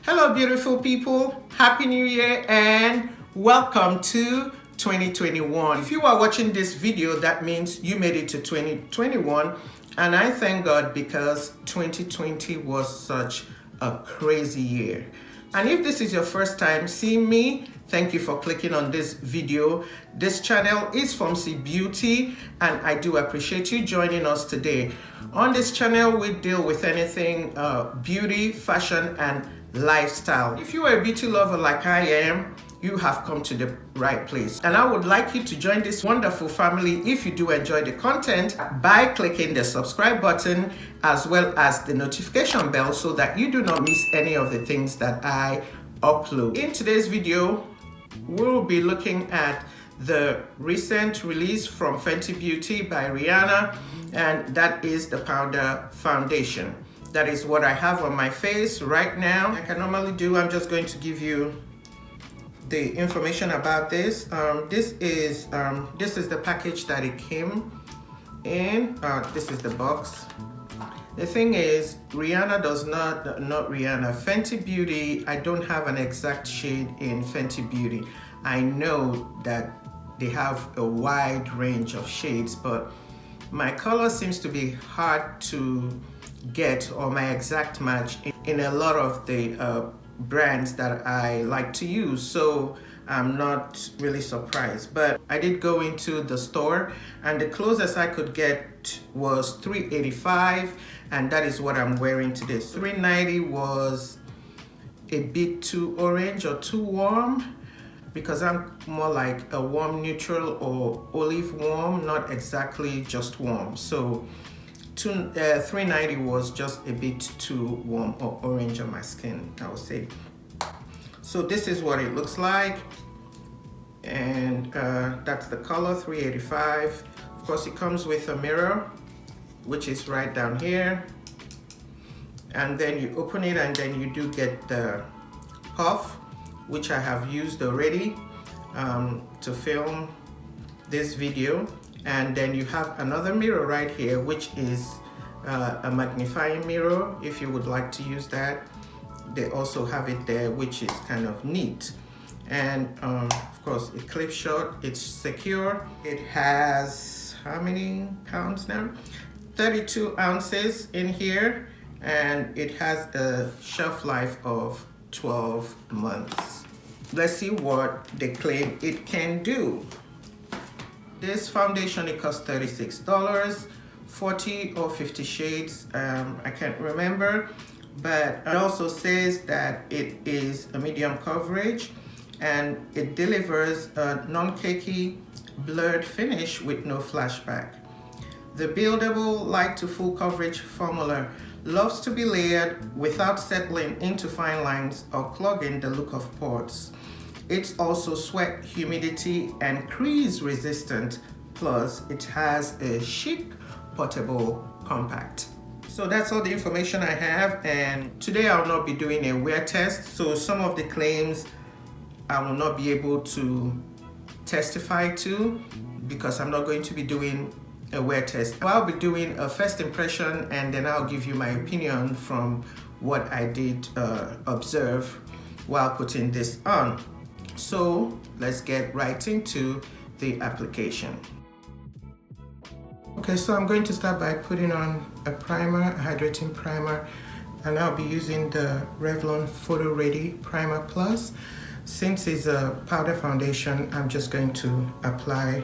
Hello beautiful people, Happy New Year and welcome to 2021. If you are watching this video, that means you made it to 2021, and I thank God because 2020 was such a crazy year. And if this is your first time seeing me, thank you for clicking on this video. This channel is from C Beauty and I do appreciate you joining us today. On this channel, we deal with anything beauty, fashion, and lifestyle. If you are a beauty lover like I am, you have come to the right place. And I would like you to join this wonderful family if you do enjoy the content by clicking the subscribe button as well as the notification bell so that you do not miss any of the things that I upload. In today's video, we'll be looking at the recent release from Fenty Beauty by Rihanna, and that is the powder foundation. That is what I have on my face right now. Like I normally do, I'm just going to give you the information about this. This is the package that it came in. This is the box. The thing is, Rihanna does not Rihanna. Fenty Beauty, I don't have an exact shade in Fenty Beauty. I know that they have a wide range of shades, but my color seems to be hard to get, or my exact match, in a lot of the brands that I like to use, so I'm not really surprised. But I did go into the store and the closest I could get was $3.85, and that is what I'm wearing today. $3.90 was a bit too orange or too warm because I'm more like a warm neutral or olive warm, not exactly just warm. So $3.90 was just a bit too warm or orange on my skin, I would say. So this is what it looks like, and that's the color, $3.85. Of course, it comes with a mirror, which is right down here, and then you open it and then you do get the puff, which I have used already to film this video. And then you have another mirror right here, which is a magnifying mirror if you would like to use that. They also have it there, which is kind of neat. And of course, it clips shut, it's secure. It has how many pounds now? 32 ounces in here, and it has a shelf life of 12 months. Let's see what they claim it can do. This foundation, it costs $36, 40 or 50 shades, I can't remember, but it also says that it is a medium coverage and it delivers a non-cakey blurred finish with no flashback. The buildable light to full coverage formula loves to be layered without settling into fine lines or clogging the look of pores. It's also sweat, humidity, and crease resistant, plus it has a chic, portable compact. So that's all the information I have, and today I will not be doing a wear test, so some of the claims I will not be able to testify to because I'm not going to be doing a wear test. I'll be doing a first impression and then I'll give you my opinion from what I did observe while putting this on. So let's get right into the application. Okay, so I'm going to start by putting on a primer, a hydrating primer, and I'll be using the Revlon Photoready Primer Plus. Since it's a powder foundation, I'm just going to apply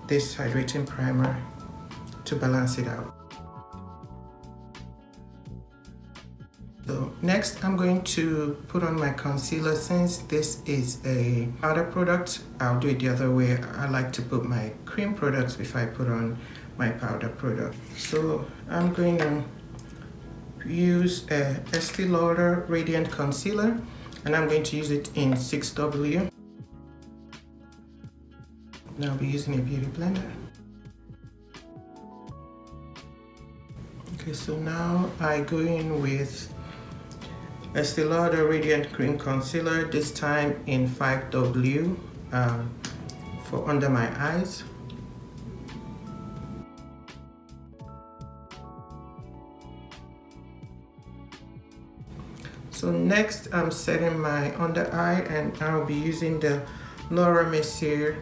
this hydrating primer to balance it out. So next, I'm going to put on my concealer. Since this is a powder product, I'll do it the other way. I like to put my cream products before I put on my powder product. So I'm going to use a Estee Lauder Radiant Concealer, and I'm going to use it in 6W. Now I'll be using a beauty blender. Okay, so now I go in with Estee Lauder Radiant Cream Concealer, this time in 5W for under my eyes. So next I'm setting my under eye, and I'll be using the Laura Mercier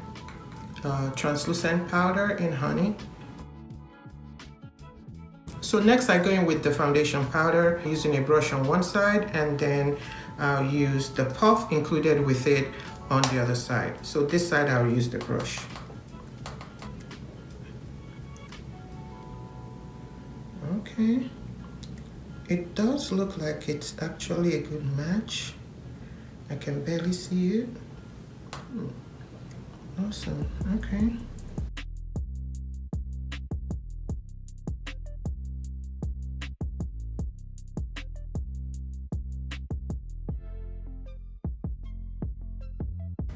translucent powder in honey. So next I go in with the foundation powder, using a brush on one side, and then I'll use the puff included with it on the other side. So this side I'll use the brush. Okay, it does look like it's actually a good match. I can barely see it. Awesome, okay.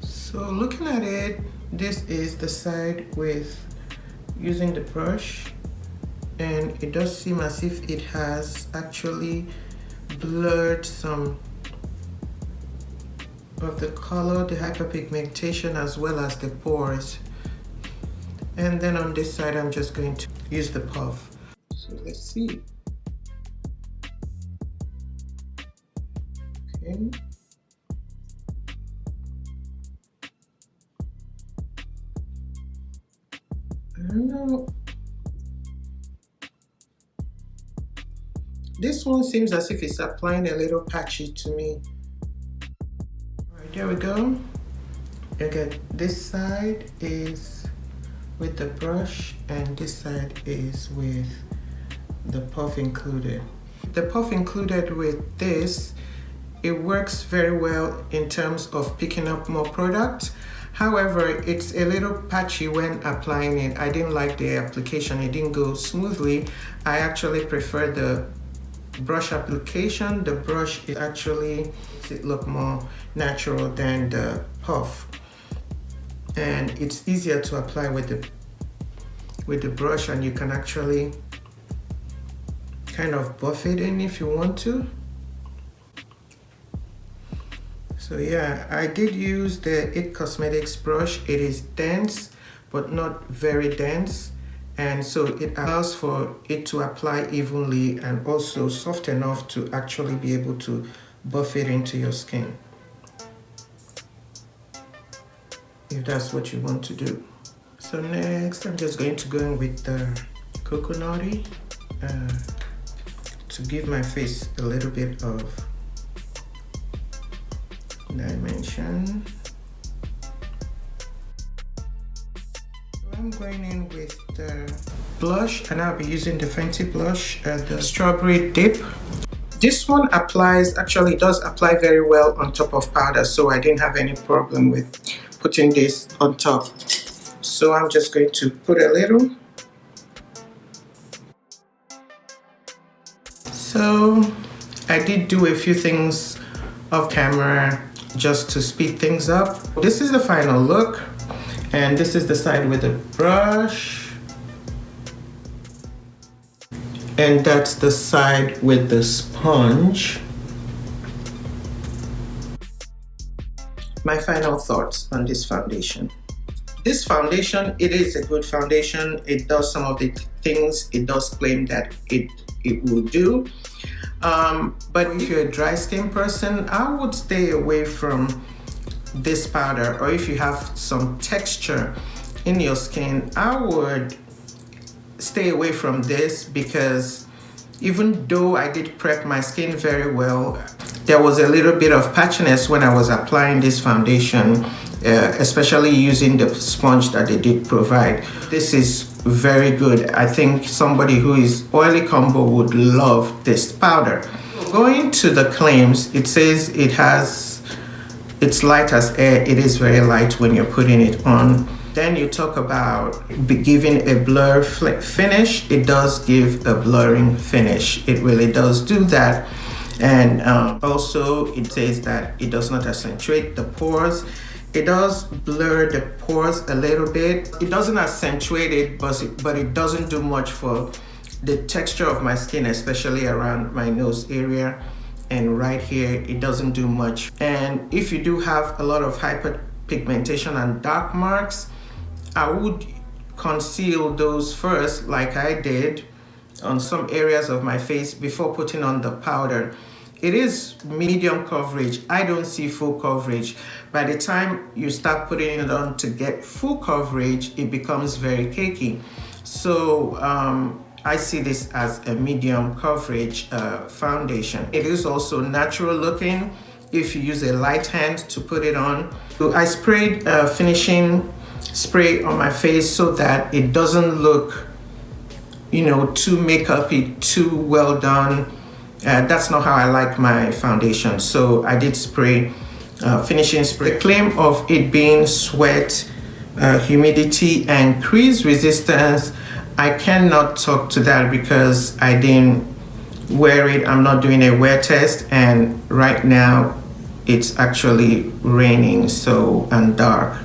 So looking at it, this is the side with using the brush, and it does seem as if it has actually blurred some of the color, the hyperpigmentation, as well as the pores. And then on this side I'm just going to use the puff. So let's see. Okay. I don't know. This one seems as if it's applying a little patchy to me. All right, there we go. Okay, this side is with the brush, and this side is with the puff included. The puff included with this, it works very well in terms of picking up more product. However, it's a little patchy when applying it. I didn't like the application, it didn't go smoothly. I actually prefer the brush application. The brush is actually makes it look more natural than the puff, and it's easier to apply with the brush, and you can actually kind of buff it in if you want to. So yeah, I did use the It Cosmetics brush. It is dense, but not very dense. And so it allows for it to apply evenly, and also soft enough to actually be able to buff it into your skin, if that's what you want to do. So next, I'm just going to go in with the Coco Naughty to give my face a little bit of dimension. So I'm going in with the blush, and I'll be using the Fenty blush, the Strawberry Dip. This one actually does apply very well on top of powder, so I didn't have any problem with putting this on top. So I'm just going to put a little. So I did do a few things off camera just to speed things up. This is the final look, and this is the side with the brush, and that's the side with the sponge. My final thoughts on this foundation. This foundation, it is a good foundation. It does some of the things it does claim that it will do. But if you're a dry skin person, I would stay away from this powder. Or if you have some texture in your skin, I would stay away from this, because even though I did prep my skin very well, there was a little bit of patchiness when I was applying this foundation, especially using the sponge that they did provide. This is very good. I think somebody who is oily combo would love this powder. Going to the claims, it says it's light as air. It is very light when you're putting it on. Then you talk about giving a blur finish. It does give a blurring finish. It really does do that. And also it says that it does not accentuate the pores. It does blur the pores a little bit. It doesn't accentuate it, but it doesn't do much for the texture of my skin, especially around my nose area and right here. It doesn't do much. And if you do have a lot of hyperpigmentation and dark marks, I would conceal those first, like I did on some areas of my face before putting on the powder. it is medium coverage. I don't see full coverage. By the time you start putting it on to get full coverage, it becomes very cakey. So I see this as a medium coverage foundation. It is also natural looking if you use a light hand to put it on. So I sprayed finishing spray on my face so that it doesn't look, you know, too makeupy, too well done. That's not how I like my foundation. So I did spray finishing spray. The claim of it being sweat, humidity, and crease resistance, I cannot talk to that because I didn't wear it. I'm not doing a wear test, and right now it's actually raining and dark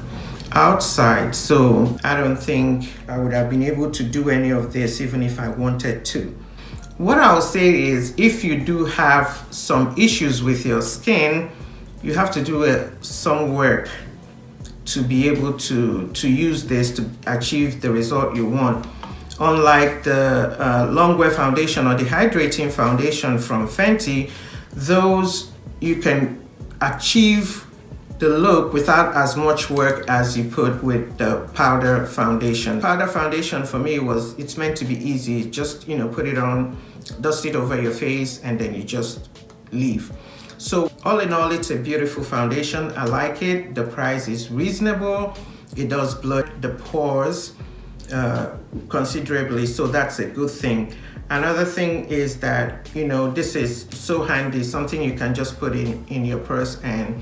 outside, so I don't think I would have been able to do any of this even if I wanted to. What I'll say is, if you do have some issues with your skin, you have to do some work to be able to use this to achieve the result you want. Unlike the long wear foundation or the hydrating foundation from Fenty, those you can achieve the look without as much work as you put with the powder foundation. Powder foundation for me it's meant to be easy. Just, you know, put it on, dust it over your face, and then you just leave. So all in all, it's a beautiful foundation. I like it. The price is reasonable. It does blur the pores considerably, so that's a good thing. Another thing is that, you know, this is so handy, something you can just put in your purse and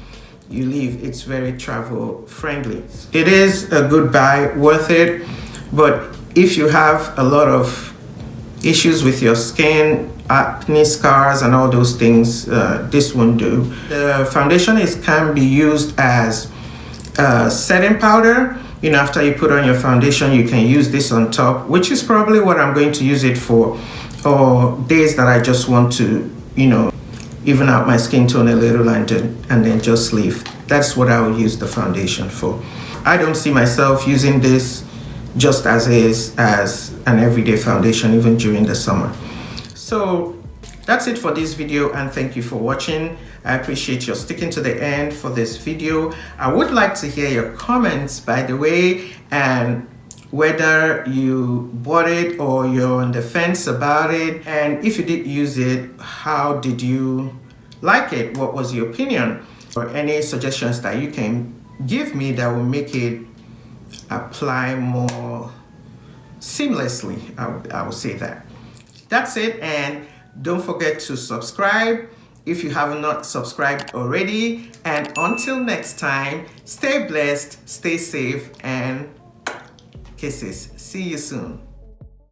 you leave. It's very travel friendly. It is a good buy, worth it. But if you have a lot of issues with your skin, acne scars and all those things, this won't do. The foundation can be used as setting powder. You know, after you put on your foundation, you can use this on top, which is probably what I'm going to use it for, or days that I just want to, you know, even out my skin tone a little and then just leave. That's what I will use the foundation for. I don't see myself using this just as an everyday foundation, even during the summer. So that's it for this video, and thank you for watching. I appreciate your sticking to the end for this video. I would like to hear your comments, by the way, and whether you bought it or you're on the fence about it. And if you did use it, how did you like it? What was your opinion? Or any suggestions that you can give me that will make it apply more seamlessly. I would say that. That's it, and don't forget to subscribe if you have not subscribed already. And until next time, stay blessed, stay safe, and kisses. See you soon.